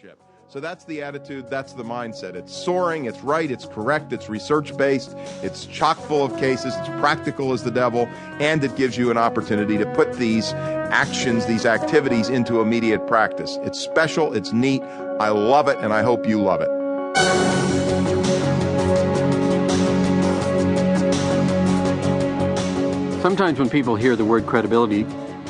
leadership. So that's the attitude, that's the mindset. It's soaring, it's right, it's correct, it's research-based, it's chock full of cases, it's practical as the devil, and it gives you an opportunity to put these actions, these activities into immediate practice. It's special, it's neat, I love it, and I hope you love it. Sometimes when people hear the word credibility,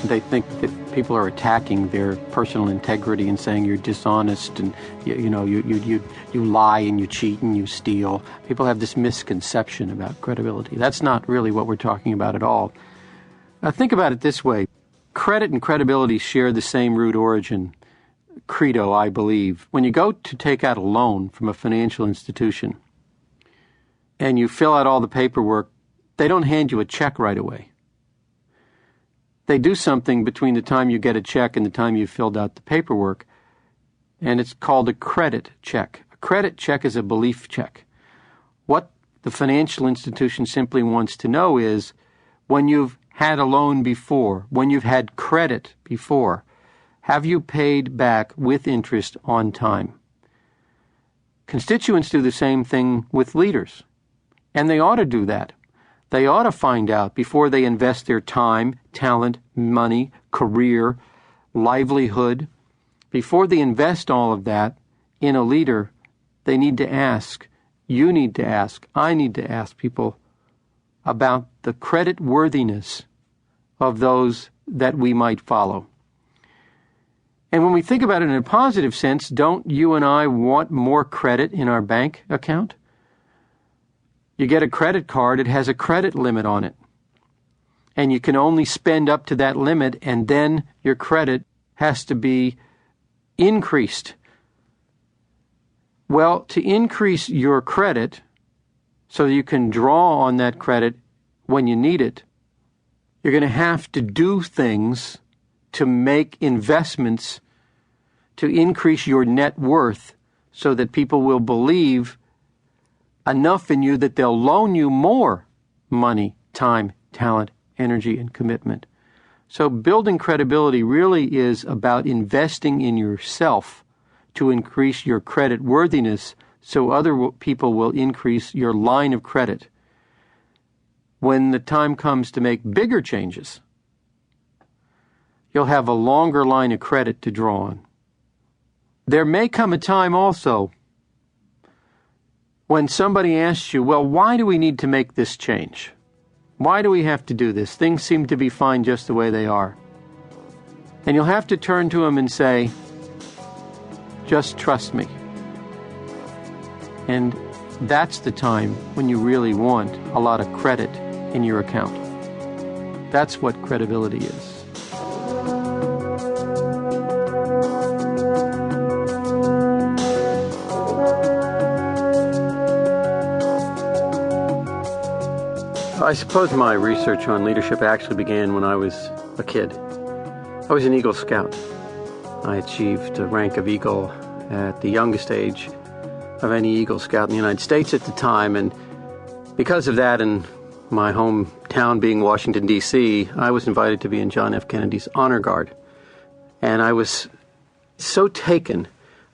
they think that people are attacking their personal integrity and saying you're dishonest and you lie and you cheat and you steal. People have this misconception about credibility. That's not really what we're talking about at all. Think about it this way. Credit and credibility share the same root origin, credo, I believe. When you go to take out a loan from a financial institution and you fill out all the paperwork, they don't hand you a check right away. They do something between the time you get a check and the time you filled out the paperwork, and it's called a credit check. A credit check is a belief check. What the financial institution simply wants to know is, when you've had a loan before, when you've had credit before, have you paid back with interest on time? Constituents do the same thing with leaders, and they ought to do that. They ought to find out before they invest their time, talent, money, career, livelihood. Before they invest all of that in a leader, they need to ask, you need to ask, I need to ask people about the credit worthiness of those that we might follow. And when we think about it in a positive sense, don't you and I want more credit in our bank account? You get a credit card, it has a credit limit on it. And you can only spend up to that limit, and then your credit has to be increased. Well, to increase your credit so you can draw on that credit when you need it, you're going to have to do things to make investments to increase your net worth so that people will believe enough in you that they'll loan you more money, time, talent, energy, and commitment. So building credibility really is about investing in yourself to increase your credit worthiness so other people will increase your line of credit. When the time comes to make bigger changes, you'll have a longer line of credit to draw on. There may come a time also when somebody asks you, well, why do we need to make this change? Why do we have to do this? Things seem to be fine just the way they are. And you'll have to turn to them and say, just trust me. And that's the time when you really want a lot of credit in your account. That's what credibility is. I suppose my research on leadership actually began when I was a kid. I was an Eagle Scout. I achieved the rank of Eagle at the youngest age of any Eagle Scout in the United States at the time, and because of that, and my hometown being Washington, D.C., I was invited to be in John F. Kennedy's Honor Guard. And I was so taken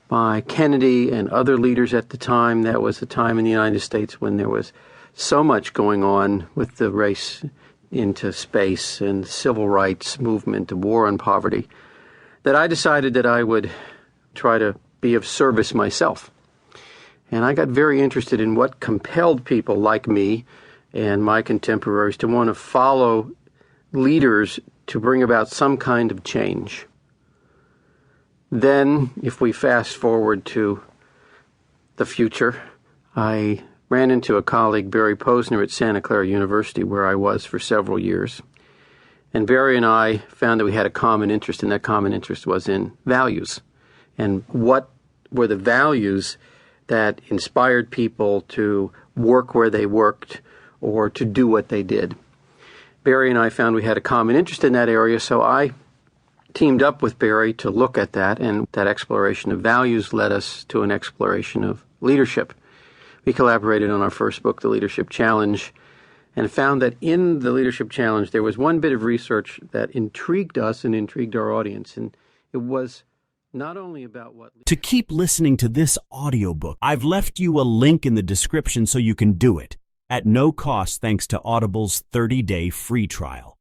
by Kennedy and other leaders at the time. That was a time in the United States when there was so much going on with the race into space and the civil rights movement, the war on poverty, that I decided that I would try to be of service myself. And I got very interested in what compelled people like me and my contemporaries to want to follow leaders to bring about some kind of change. Then, if we fast forward to the future, I ran into a colleague, Barry Posner, at Santa Clara University, where I was for several years. And Barry and I found that we had a common interest, and that common interest was in values. And what were the values that inspired people to work where they worked or to do what they did? Barry and I found we had a common interest in that area, so I teamed up with Barry to look at that, and that exploration of values led us to an exploration of leadership. We collaborated on our first book, The Leadership Challenge, and found that in the Leadership Challenge there was one bit of research that intrigued us and intrigued our audience, and it was not only about what... To keep listening to this audiobook, I've left you a link in the description so you can do it at no cost thanks to Audible's 30-day free trial.